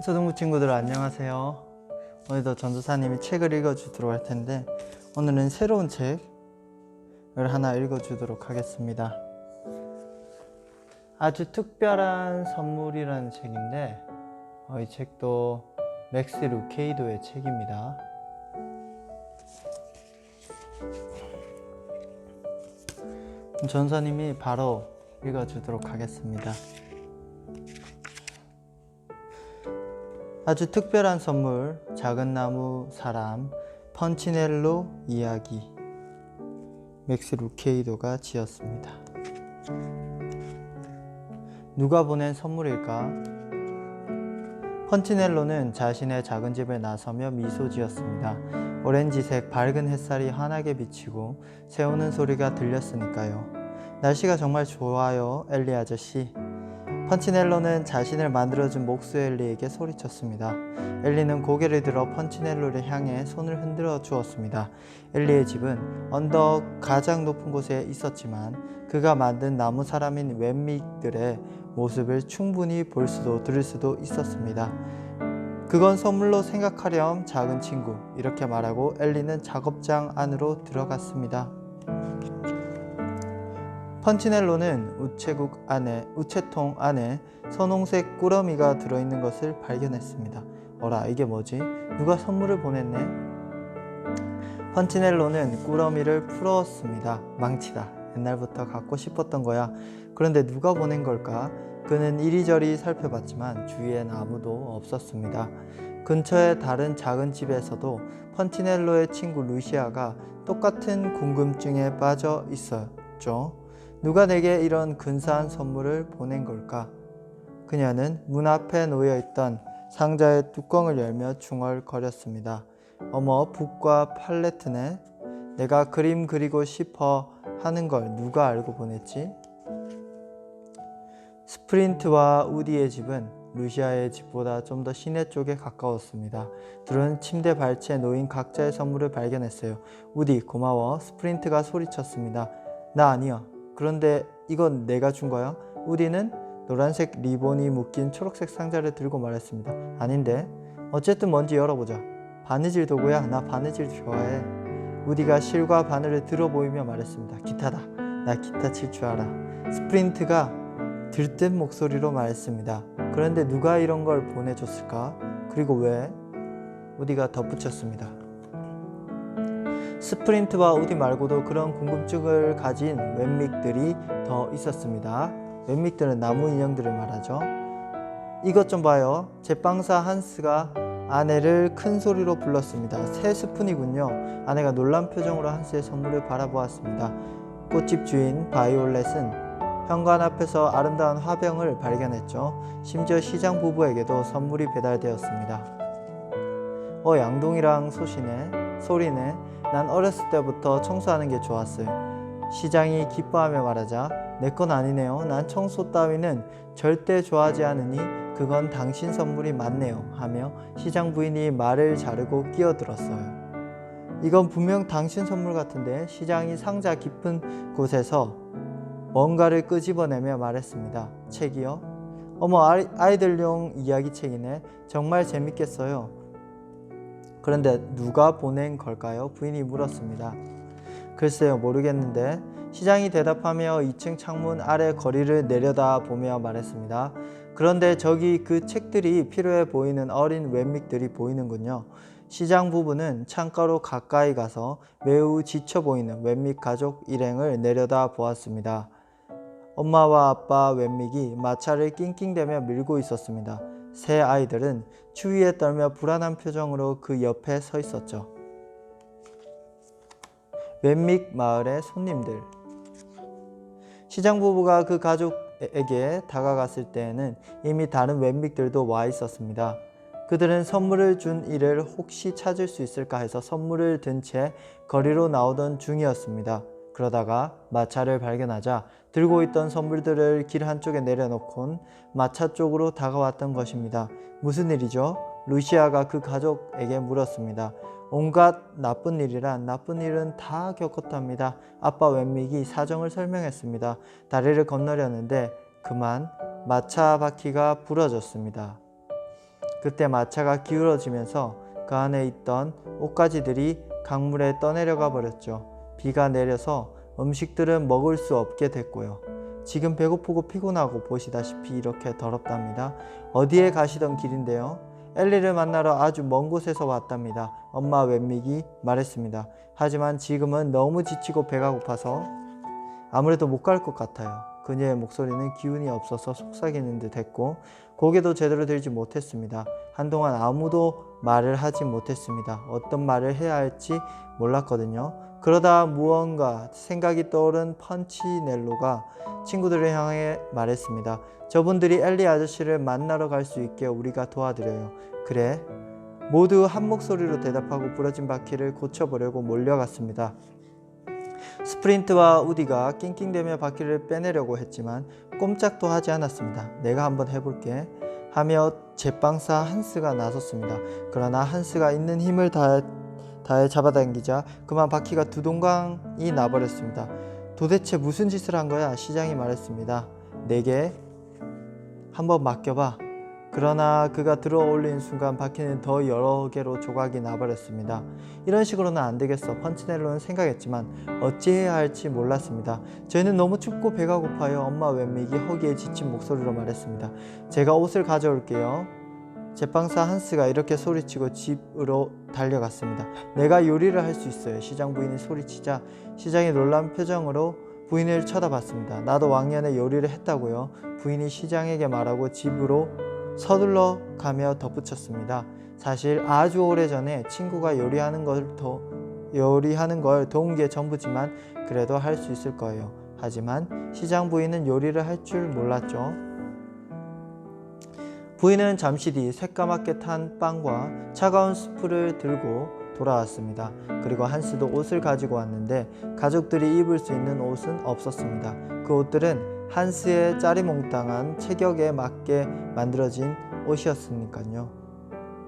초등부 친구들 안녕하세요. 오늘도 전도사님이 책을 읽어주도록 할 텐데 오늘은 새로운 책을 하나 읽어주도록 하겠습니다. 아주 특별한 선물이라는 책인데 이 책도 맥스 루케이도의 책입니다. 전도사님이 바로 읽어주도록 하겠습니다. 아주 특별한 선물, 작은 나무 사람, 펀치넬로 이야기. 맥스 루케이도가 지었습니다. 누가 보낸 선물일까? 펀치넬로는 자신의 작은 집에 나서며 미소 지었습니다. 오렌지색 밝은 햇살이 환하게 비치고 새우는 소리가 들렸으니까요. 날씨가 정말 좋아요, 엘리 아저씨. 펀치넬로는 자신을 만들어준 목수 엘리에게 소리쳤습니다. 엘리는 고개를 들어 펀치넬로를 향해 손을 흔들어 주었습니다. 엘리의 집은 언덕 가장 높은 곳에 있었지만 그가 만든 나무 사람인 웬믹들의 모습을 충분히 볼 수도 들을 수도 있었습니다. 그건 선물로 생각하렴 작은 친구, 이렇게 말하고 엘리는 작업장 안으로 들어갔습니다. 펀치넬로는 우체통 안에 선홍색 꾸러미가 들어있는 것을 발견했습니다. 어라, 이게 뭐지? 누가 선물을 보냈네? 펀치넬로는 꾸러미를 풀었습니다. 망치다. 옛날부터 갖고 싶었던 거야. 그런데 누가 보낸 걸까? 그는 이리저리 살펴봤지만 주위엔 아무도 없었습니다. 근처의 다른 작은 집에서도 펀치넬로의 친구 루시아가 똑같은 궁금증에 빠져 있었죠. 누가 내게 이런 근사한 선물을 보낸 걸까? 그녀는 문 앞에 놓여있던 상자의 뚜껑을 열며 중얼거렸습니다. 어머, 붓과 팔레트네. 내가 그림 그리고 싶어 하는 걸 누가 알고 보냈지? 스프린트와 우디의 집은 루시아의 집보다 좀 더 시내 쪽에 가까웠습니다. 둘은 침대 발치에 놓인 각자의 선물을 발견했어요. 우디, 고마워. 스프린트가 소리쳤습니다. 나 아니야. 그런데 이건 내가 준 거야? 우디는 노란색 리본이 묶인 초록색 상자를 들고 말했습니다. 아닌데? 어쨌든 뭔지 열어보자. 바느질 도구야. 나 바느질 좋아해. 우디가 실과 바늘을 들어 보이며 말했습니다. 기타다. 나 기타 칠 줄 알아. 스프린트가 들뜬 목소리로 말했습니다. 그런데 누가 이런 걸 보내줬을까? 그리고 왜? 우디가 덧붙였습니다. 스프린트와 우디 말고도 그런 궁금증을 가진 웬믹들이 더 있었습니다. 웬믹들은 나무 인형들을 말하죠. 이것 좀 봐요. 제빵사 한스가 아내를 큰 소리로 불렀습니다. 새 스푼이군요. 아내가 놀란 표정으로 한스의 선물을 바라보았습니다. 꽃집 주인 바이올렛은 현관 앞에서 아름다운 화병을 발견했죠. 심지어 시장 부부에게도 선물이 배달되었습니다. 양동이랑 소리네. 난 어렸을 때부터 청소하는 게 좋았어요. 시장이 기뻐하며 말하자, 내 건 아니네요. 난 청소 따위는 절대 좋아하지 않으니 그건 당신 선물이 맞네요. 하며 시장 부인이 말을 자르고 끼어들었어요. 이건 분명 당신 선물 같은데. 시장이 상자 깊은 곳에서 뭔가를 끄집어내며 말했습니다. 책이요? 어머, 아이들용 이야기책이네. 정말 재밌겠어요. 그런데 누가 보낸 걸까요? 부인이 물었습니다. 글쎄요, 모르겠는데. 시장이 대답하며 2층 창문 아래 거리를 내려다 보며 말했습니다. 그런데 저기 그 책들이 필요해 보이는 어린 웬믹들이 보이는군요. 시장 부부는 창가로 가까이 가서 매우 지쳐 보이는 웬믹 가족 일행을 내려다 보았습니다. 엄마와 아빠 웬믹이 마차를 낑낑대며 밀고 있었습니다. 세 아이들은 추위에 떨며 불안한 표정으로 그 옆에 서 있었죠. 웬믹 마을의 손님들. 시장 부부가 그 가족에게 다가갔을 때에는 이미 다른 웬믹들도 와 있었습니다. 그들은 선물을 준 이를 혹시 찾을 수 있을까 해서 선물을 든 채 거리로 나오던 중이었습니다. 그러다가 마차를 발견하자 들고 있던 선물들을 길 한쪽에 내려놓곤 마차 쪽으로 다가왔던 것입니다. 무슨 일이죠? 루시아가 그 가족에게 물었습니다. 온갖 나쁜 일은 다 겪었답니다. 아빠 웬믹이 사정을 설명했습니다. 다리를 건너려는데 그만 마차 바퀴가 부러졌습니다. 그때 마차가 기울어지면서 그 안에 있던 옷가지들이 강물에 떠내려가 버렸죠. 비가 내려서 음식들은 먹을 수 없게 됐고요. 지금 배고프고 피곤하고 보시다시피 이렇게 더럽답니다. 어디에 가시던 길인데요. 엘리를 만나러 아주 먼 곳에서 왔답니다. 엄마 웬믹이 말했습니다. 하지만 지금은 너무 지치고 배가 고파서 아무래도 못 갈 것 같아요. 그녀의 목소리는 기운이 없어서 속삭이는 듯 했고 고개도 제대로 들지 못했습니다. 한동안 아무도 말을 하지 못했습니다. 어떤 말을 해야 할지 몰랐거든요. 그러다 무언가 생각이 떠오른 펀치넬로가 친구들을 향해 말했습니다. 저분들이 엘리 아저씨를 만나러 갈 수 있게 우리가 도와드려요. 그래. 모두 한 목소리로 대답하고 부러진 바퀴를 고쳐보려고 몰려갔습니다. 스프린트와 우디가 낑낑대며 바퀴를 빼내려고 했지만 꼼짝도 하지 않았습니다. 내가 한번 해볼게 하며 제빵사 한스가 나섰습니다. 그러나 한스가 있는 힘을 다해 잡아당기자 그만 바퀴가 두 동강이 나버렸습니다. 도대체 무슨 짓을 한 거야? 시장이 말했습니다. 내게 한번 맡겨봐. 그러나 그가 들어올린 순간 바퀴는 더 여러 개로 조각이 나버렸습니다. 이런 식으로는 안 되겠어. 펀치넬로는 생각했지만 어찌해야 할지 몰랐습니다. 저희는 너무 춥고 배가 고파요. 엄마 웬믹이 허기에 지친 목소리로 말했습니다. 제가 옷을 가져올게요. 제빵사 한스가 이렇게 소리치고 집으로 달려갔습니다. 내가 요리를 할 수 있어요. 시장 부인이 소리치자 시장이 놀란 표정으로 부인을 쳐다봤습니다. 나도 왕년에 요리를 했다고요. 부인이 시장에게 말하고 집으로 서둘러 가며 덧붙였습니다. 사실 아주 오래전에 친구가 요리하는 걸 도운 게 전부지만 그래도 할 수 있을 거예요. 하지만 시장 부인은 요리를 할 줄 몰랐죠. 부인은 잠시 뒤 새까맣게 탄 빵과 차가운 수프를 들고 돌아왔습니다. 그리고 한스도 옷을 가지고 왔는데 가족들이 입을 수 있는 옷은 없었습니다. 그 옷들은 한스의 짜리몽땅한 체격에 맞게 만들어진 옷이었으니까요.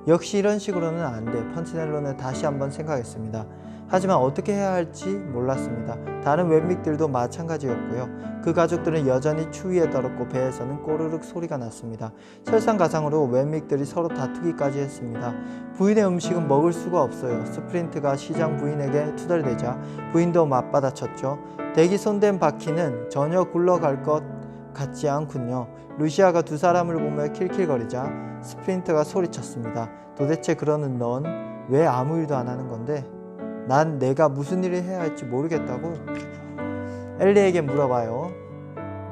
역시 이런 식으로는 안 돼. 펀치넬로는 다시 한번 생각했습니다. 하지만 어떻게 해야 할지 몰랐습니다. 다른 웬믹들도 마찬가지였고요. 그 가족들은 여전히 추위에 떨었고 배에서는 꼬르륵 소리가 났습니다. 설상가상으로 웬믹들이 서로 다투기까지 했습니다. 부인의 음식은 먹을 수가 없어요. 스프린트가 시장 부인에게 투덜대자 부인도 맞받아쳤죠. 대기 손댄 바퀴는 전혀 굴러갈 것 같지 않군요. 루시아가 두 사람을 보며 킬킬거리자 스프린트가 소리쳤습니다. 도대체 그러는 넌 왜 아무 일도 안 하는 건데? 난 내가 무슨 일을 해야 할지 모르겠다고. 엘리에게 물어봐요.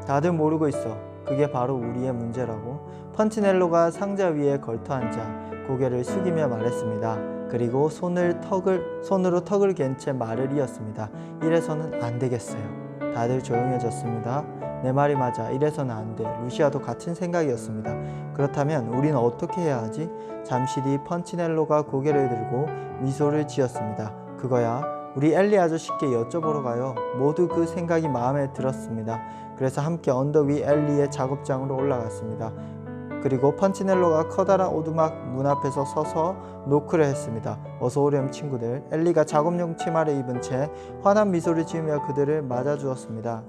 다들 모르고 있어. 그게 바로 우리의 문제라고. 펀치넬로가 상자 위에 걸터앉아 고개를 숙이며 말했습니다. 그리고 손으로 턱을 갠 채 말을 이었습니다. 이래서는 안 되겠어요. 다들 조용해졌습니다. 내 말이 맞아. 이래서는 안 돼. 루시아도 같은 생각이었습니다. 그렇다면 우리는 어떻게 해야 하지? 잠시 뒤 펀치넬로가 고개를 들고 미소를 지었습니다. 그거야. 우리 엘리 아저씨께 여쭤보러 가요. 모두 그 생각이 마음에 들었습니다. 그래서 함께 언덕 위 엘리의 작업장으로 올라갔습니다. 그리고 펀치넬로가 커다란 오두막 문 앞에서 서서 노크를 했습니다. 어서 오렴 친구들. 엘리가 작업용 치마를 입은 채 환한 미소를 지으며 그들을 맞아주었습니다.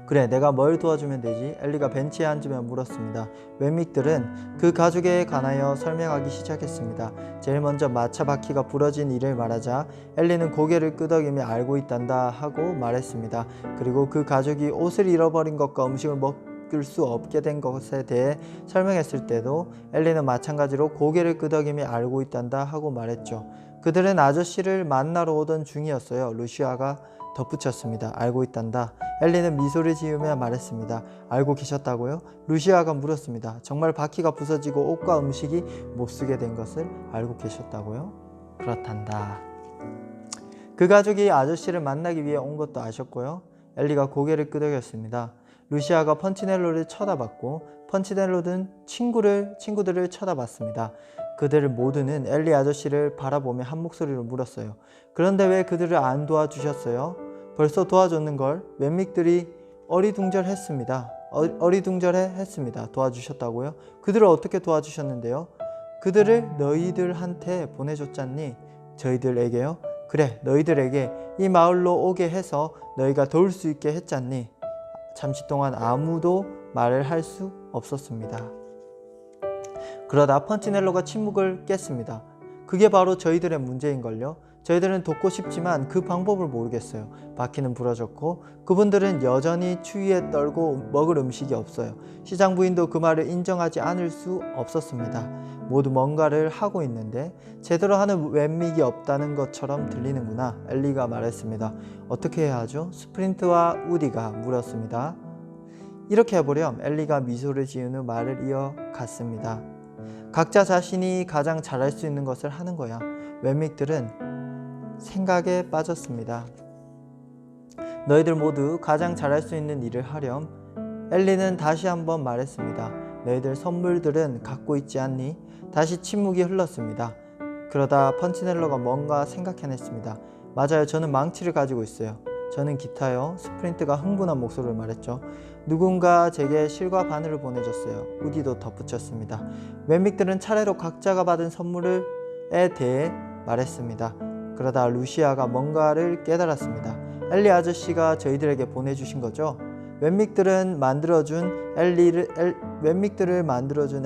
그래, 내가 뭘 도와주면 되지? 엘리가 벤치에 앉으며 물었습니다. 웬믹들은 그 가족에 관하여 설명하기 시작했습니다. 제일 먼저 마차 바퀴가 부러진 일을 말하자 엘리는 고개를 끄덕이며 알고 있단다 하고 말했습니다. 그리고 그 가족이 옷을 잃어버린 것과 음식을 먹을 수 없게 된 것에 대해 설명했을 때도 엘리는 마찬가지로 고개를 끄덕이며 알고 있단다 하고 말했죠. 그들은 아저씨를 만나러 오던 중이었어요. 루시아가 덧붙였습니다. 알고 있단다. 엘리는 미소를 지으며 말했습니다. 알고 계셨다고요? 루시아가 물었습니다. 정말 바퀴가 부서지고 옷과 음식이 못쓰게 된 것을 알고 계셨다고요? 그렇단다. 그 가족이 아저씨를 만나기 위해 온 것도 아셨고요. 엘리가 고개를 끄덕였습니다. 루시아가 펀치넬로를 쳐다봤고 펀치넬로는 친구들을 쳐다봤습니다. 그들 모두는 엘리 아저씨를 바라보며 한 목소리로 물었어요. 그런데 왜 그들을 안 도와주셨어요? 벌써 도와줬는걸. 웬믹들이 어리둥절했습니다. 도와주셨다고요? 그들을 어떻게 도와주셨는데요? 그들을 너희들한테 보내줬잖니. 저희들에게요? 그래, 너희들에게 이 마을로 오게 해서 너희가 도울 수 있게 했잖니. 잠시 동안 아무도 말을 할 수 없었습니다. 그러다 펀치넬로가 침묵을 깼습니다. 그게 바로 저희들의 문제인걸요. 저희들은 돕고 싶지만 그 방법을 모르겠어요. 바퀴는 부러졌고 그분들은 여전히 추위에 떨고 먹을 음식이 없어요. 시장 부인도 그 말을 인정하지 않을 수 없었습니다. 모두 뭔가를 하고 있는데 제대로 하는 왼믹이 없다는 것처럼 들리는구나. 엘리가 말했습니다. 어떻게 해야 하죠? 스프린트와 우디가 물었습니다. 이렇게 해보렴. 엘리가 미소를 지은 후 말을 이어갔습니다. 각자 자신이 가장 잘할 수 있는 것을 하는 거야. 왼믹들은 생각에 빠졌습니다. 너희들 모두 가장 잘할 수 있는 일을 하렴. 엘리는 다시 한번 말했습니다. 너희들 선물들은 갖고 있지 않니? 다시 침묵이 흘렀습니다. 그러다 펀치넬로가 뭔가 생각해냈습니다. 맞아요. 저는 망치를 가지고 있어요. 저는 기타요. 스프린트가 흥분한 목소리를 말했죠. 누군가 제게 실과 바늘을 보내줬어요. 우디도 덧붙였습니다. 왼믹들은 차례로 각자가 받은 선물에 대해 말했습니다. 그러다 루시아가 뭔가를 깨달았습니다. 엘리 아저씨가 저희들에게 보내주신 거죠? 왼믹들을 만들어준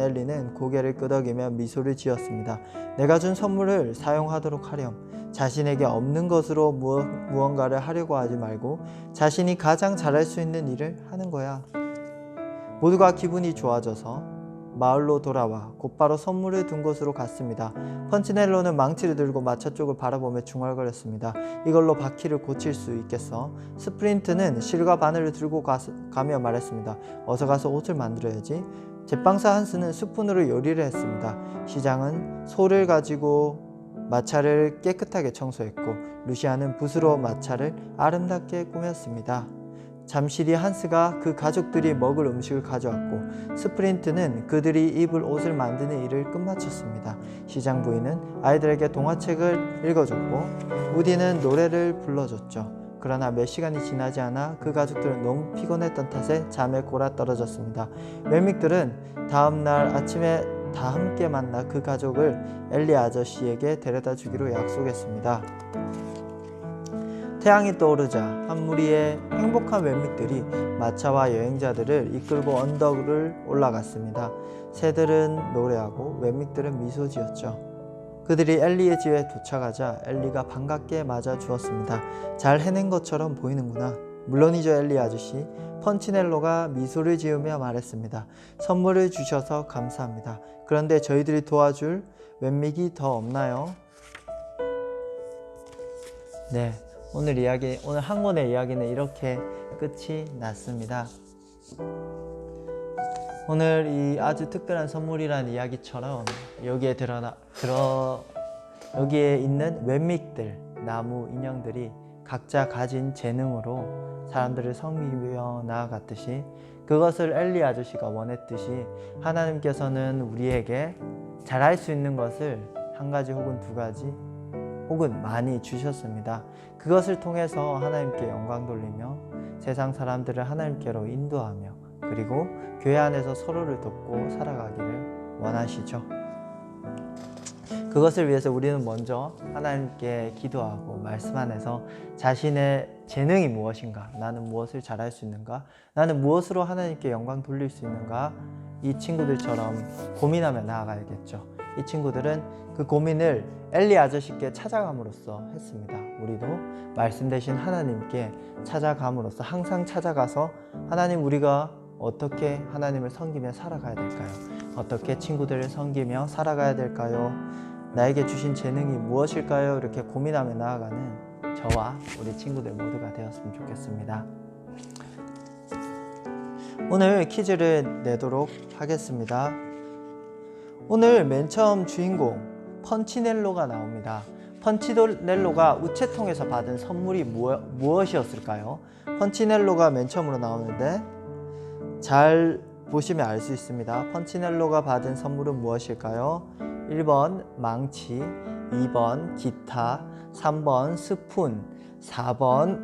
엘리는 고개를 끄덕이며 미소를 지었습니다. 내가 준 선물을 사용하도록 하렴. 자신에게 없는 것으로 무언가를 하려고 하지 말고 자신이 가장 잘할 수 있는 일을 하는 거야. 모두가 기분이 좋아져서 마을로 돌아와 곧바로 선물을 둔 곳으로 갔습니다. 펀치넬로는 망치를 들고 마차 쪽을 바라보며 중얼거렸습니다. 이걸로 바퀴를 고칠 수 있겠어? 스프린트는 실과 바늘을 들고 가며 말했습니다. 어서 가서 옷을 만들어야지. 제빵사 한스는 스푼으로 요리를 했습니다. 시장은 소를 가지고 마차를 깨끗하게 청소했고 루시아는 붓으로 마차를 아름답게 꾸몄습니다. 잠시 뒤 한스가 그 가족들이 먹을 음식을 가져왔고 스프린트는 그들이 입을 옷을 만드는 일을 끝마쳤습니다. 시장 부인은 아이들에게 동화책을 읽어줬고 우디는 노래를 불러줬죠. 그러나 몇 시간이 지나지 않아 그 가족들은 너무 피곤했던 탓에 잠에 골아떨어졌습니다. 왼믹들은 다음날 아침에 다 함께 만나 그 가족을 엘리 아저씨에게 데려다 주기로 약속했습니다. 태양이 떠오르자 한 무리의 행복한 왼믹들이 마차와 여행자들을 이끌고 언덕을 올라갔습니다. 새들은 노래하고 왼믹들은 미소 지었죠. 그들이 엘리의 집에 도착하자 엘리가 반갑게 맞아 주었습니다. 잘 해낸 것처럼 보이는구나. 물론이죠, 엘리 아저씨. 펀치넬로가 미소를 지으며 말했습니다. 선물을 주셔서 감사합니다. 그런데 저희들이 도와줄 왼믹이 더 없나요? 네. 오늘 한 권의 이야기는 이렇게 끝이 났습니다. 오늘 이 아주 특별한 선물이라는 이야기처럼 여기에 있는 왼믹들, 나무 인형들이 각자 가진 재능으로 사람들을 섬기며 나아갔듯이 그것을 엘리 아저씨가 원했듯이 하나님께서는 우리에게 잘할 수 있는 것을 한 가지 혹은 두 가지 혹은 많이 주셨습니다. 그것을 통해서 하나님께 영광 돌리며 세상 사람들을 하나님께로 인도하며 그리고 교회 안에서 서로를 돕고 살아가기를 원하시죠. 그것을 위해서 우리는 먼저 하나님께 기도하고 말씀 안에서 자신의 재능이 무엇인가, 나는 무엇을 잘할 수 있는가, 나는 무엇으로 하나님께 영광 돌릴 수 있는가, 이 친구들처럼 고민하며 나아가야겠죠. 이 친구들은 그 고민을 엘리 아저씨께 찾아감으로써 했습니다. 우리도 말씀 되신 하나님께 찾아감으로써 항상 찾아가서 하나님, 우리가 어떻게 하나님을 섬기며 살아가야 될까요? 어떻게 친구들을 섬기며 살아가야 될까요? 나에게 주신 재능이 무엇일까요? 이렇게 고민하며 나아가는 저와 우리 친구들 모두가 되었으면 좋겠습니다. 오늘 퀴즈를 내도록 하겠습니다. 오늘 맨 처음 주인공 펀치넬로가 나옵니다. 펀치넬로가 우체통에서 받은 선물이 무엇이었을까요? 펀치넬로가 맨 처음으로 나오는데 잘 보시면 알 수 있습니다. 펀치넬로가 받은 선물은 무엇일까요? 1번 망치, 2번 기타, 3번 스푼, 4번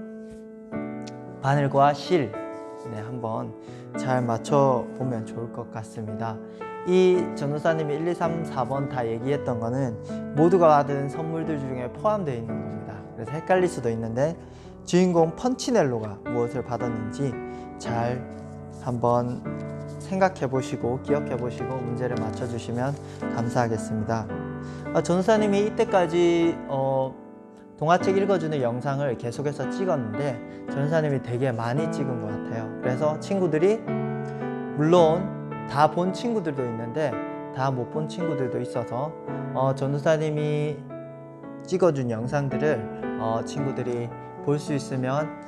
바늘과 실. 네, 한번 잘 맞춰보면 좋을 것 같습니다. 이 전도사님이 1, 2, 3, 4번 다 얘기했던 거는 모두가 받은 선물들 중에 포함되어 있는 겁니다. 그래서 헷갈릴 수도 있는데 주인공 펀치넬로가 무엇을 받았는지 잘 한번 생각해 보시고 기억해 보시고 문제를 맞춰 주시면 감사하겠습니다. 전도사님이 이때까지 동화책 읽어주는 영상을 계속해서 찍었는데 전도사님이 되게 많이 찍은 것 같아요. 그래서 친구들이 물론 다 본 친구들도 있는데 다 못 본 친구들도 있어서 전도사님이 찍어준 영상들을 친구들이 볼 수 있으면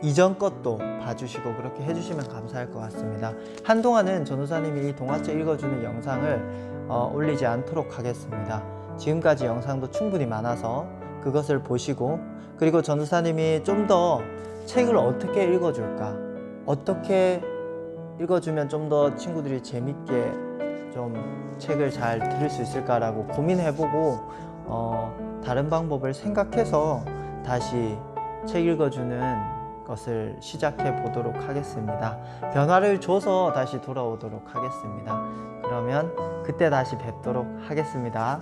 이전 것도 봐주시고 그렇게 해주시면 감사할 것 같습니다. 한동안은 전도사님이 이 동화책 읽어주는 영상을 올리지 않도록 하겠습니다. 지금까지 영상도 충분히 많아서 그것을 보시고, 그리고 전도사님이 좀 더 책을 어떻게 읽어줄까, 어떻게 읽어주면 좀 더 친구들이 재밌게 좀 책을 잘 들을 수 있을까라고 고민해보고 다른 방법을 생각해서 다시 책 읽어주는 것을 시작해 보도록 하겠습니다. 변화를 줘서 다시 돌아오도록 하겠습니다. 그러면 그때 다시 뵙도록 하겠습니다.